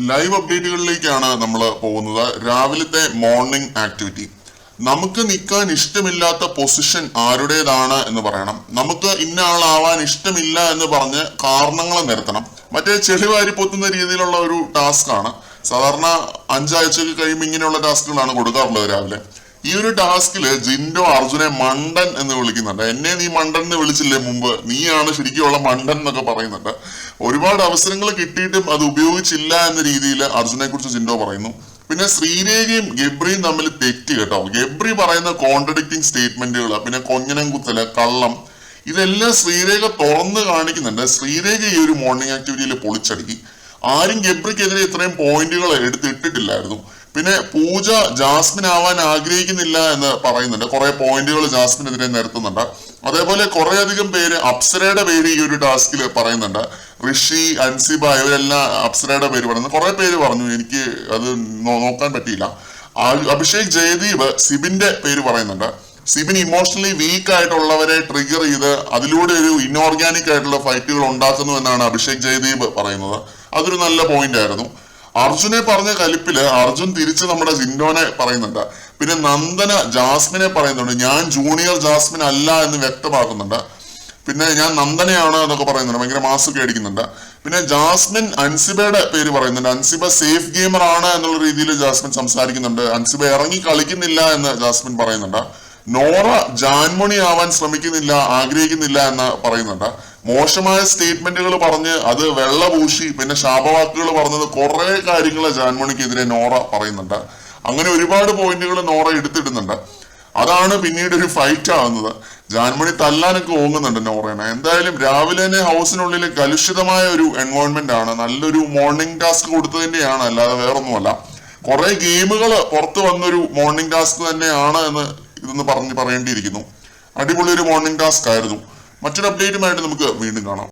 Live അപ്ഡേറ്റുകളിലേക്കാണ് നമ്മൾ പോകുന്നത്. രാവിലത്തെ മോർണിംഗ് ആക്ടിവിറ്റി. നമുക്ക് നിൽക്കാൻ ഇഷ്ടമില്ലാത്ത പൊസിഷൻ ആരുടേതാണ് എന്ന് പറയണം. നമുക്ക് ഇന്ന ആളാവാൻ ഇഷ്ടമില്ല എന്ന് പറഞ്ഞ് കാരണങ്ങൾ നിരത്തണം. മറ്റേ ചെളിവാരി പൊത്തുന്ന രീതിയിലുള്ള ഒരു ടാസ്ക് ആണ്. സാധാരണ 5 ആഴ്ചക്ക് കഴിയുമ്പോൾ ഇങ്ങനെയുള്ള ടാസ്കുകളാണ് കൊടുക്കാറുള്ളത് രാവിലെ. ഈ ഒരു ടാസ്കില് ജിൻഡോ അർജുനെ മണ്ടൻ എന്ന് വിളിക്കുന്നുണ്ട്. എന്നെ നീ മണ്ടൻ എന്ന് വിളിച്ചില്ലേ മുമ്പ്, നീയാണ് ശരിക്കുള്ള മണ്ടൻ എന്നൊക്കെ പറയുന്നുണ്ട്. ഒരുപാട് അവസരങ്ങൾ കിട്ടിയിട്ടും അത് ഉപയോഗിച്ചില്ല എന്ന രീതിയിൽ അർജുനെ കുറിച്ച് ജിൻഡോ പറയുന്നു. പിന്നെ ശ്രീരേഖയും ഗബ്രിയും തമ്മിൽ തെറ്റ് കേട്ടോ. ഗബ്രി പറയുന്ന കോൺട്രഡിക്റ്റിംഗ് സ്റ്റേറ്റ്മെന്റുകൾ, പിന്നെ കൊഞ്ഞനം കുത്തല്, കള്ളം, ഇതെല്ലാം ശ്രീരേഖ തുറന്ന് കാണിക്കുന്നുണ്ട്. ശ്രീരേഖ ഈ ഒരു മോർണിംഗ് ആക്ടിവിറ്റിയിൽ പൊളിച്ചടുക്കി. ആരും ഗബ്രിക്കെതിരെ ഇത്രയും പോയിന്റുകൾ എടുത്തിട്ടില്ലായിരുന്നു. പിന്നെ പൂജ ജാസ്മിൻ ആവാൻ ആഗ്രഹിക്കുന്നില്ല എന്ന് പറയുന്നുണ്ട്. കുറെ പോയിന്റുകൾ ജാസ്മിനെതിരെ നിരത്തുന്നുണ്ട്. അതേപോലെ കുറെ അധികം പേര് അപ്സരയുടെ പേര് ഈ ഒരു ടാസ്കിൽ പറയുന്നുണ്ട്. ഋഷി, അൻസിബ ഇവരെല്ലാം അപ്സരയുടെ പേര് പറയുന്നു. കുറെ പേര് പറഞ്ഞു, എനിക്ക് അത് നോക്കാൻ പറ്റിയില്ല. അഭിഷേക് ജയദീപ് സിബിന്റെ പേര് പറയുന്നുണ്ട്. സിബിൻ ഇമോഷണലി വീക്ക് ആയിട്ടുള്ളവരെ ട്രിഗർ ചെയ്ത് അതിലൂടെ ഒരു ഇൻഓർഗാനിക് ആയിട്ടുള്ള ഫൈറ്റുകൾ ഉണ്ടാക്കുന്നു എന്നാണ് അഭിഷേക് ജയദീപ് പറയുന്നത്. അതൊരു നല്ല പോയിന്റ് ആയിരുന്നു. അർജുനെ പറഞ്ഞ കലിപ്പില് അർജുൻ തിരിച്ച് നമ്മുടെ ജിൻഡോനെ പറയുന്നുണ്ട്. പിന്നെ നന്ദന ജാസ്മിനെ പറയുന്നുണ്ട്. ഞാൻ ജൂനിയർ ജാസ്മിൻ അല്ല എന്ന് വ്യക്തമാക്കുന്നുണ്ട്. പിന്നെ ഞാൻ നന്ദനയാണ് എന്നൊക്കെ പറയുന്നുണ്ട്. ഭയങ്കര മാസൊക്കെ അടിക്കുന്നുണ്ട്. പിന്നെ ജാസ്മിൻ അൻസിബയുടെ പേര് പറയുന്നുണ്ട്. അൻസിബ സേഫ് ഗെയിമർ ആണ് എന്നുള്ള രീതിയിൽ ജാസ്മിൻ സംസാരിക്കുന്നുണ്ട്. അൻസിബ ഇറങ്ങി കളിക്കുന്നില്ല എന്ന് ജാസ്മിൻ പറയുന്നുണ്ട്. നോറ ജാൻമണി ആവാൻ ശ്രമിക്കുന്നില്ല, ആഗ്രഹിക്കുന്നില്ല എന്ന് പറയുന്നുണ്ട്. മോശമായ സ്റ്റേറ്റ്മെന്റുകൾ പറഞ്ഞ് അത് വെള്ളപൂശി പിന്നെ ശാപവാക്കുകൾ പറഞ്ഞത് കുറെ കാര്യങ്ങൾ ജാൻമണിക്കെതിരെ നോറ പറയുന്നുണ്ട്. അങ്ങനെ ഒരുപാട് പോയിന്റുകൾ നോറ എടുത്തിടുന്നുണ്ട്. അതാണ് പിന്നീട് ഒരു ഫൈറ്റ് ആവുന്നത്. ജാൻമണി തല്ലാനൊക്കെ ഓങ്ങുന്നുണ്ട് നോറേനെ. എന്തായാലും രാവിലെ തന്നെ ഹൗസിനുള്ളിൽ കലുഷിതമായ ഒരു എൻവയോൺമെന്റ് ആണ്. നല്ലൊരു മോർണിംഗ് ടാസ്ക് കൊടുത്തതിന്റെയാണ്, അല്ലാതെ വേറൊന്നുമല്ല. കുറെ ഗെയിമുകൾ പുറത്തു വന്നൊരു മോർണിംഗ് ടാസ്ക് തന്നെയാണ് എന്ന് ഇതൊന്ന് പറയേണ്ടിയിരിക്കുന്നു. അടിപൊളി ഒരു മോർണിംഗ് ടാസ്ക് ആയിരുന്നു. മറ്റൊരു അപ്ഡേറ്റുമായിട്ട് നമുക്ക് വീണ്ടും കാണാം.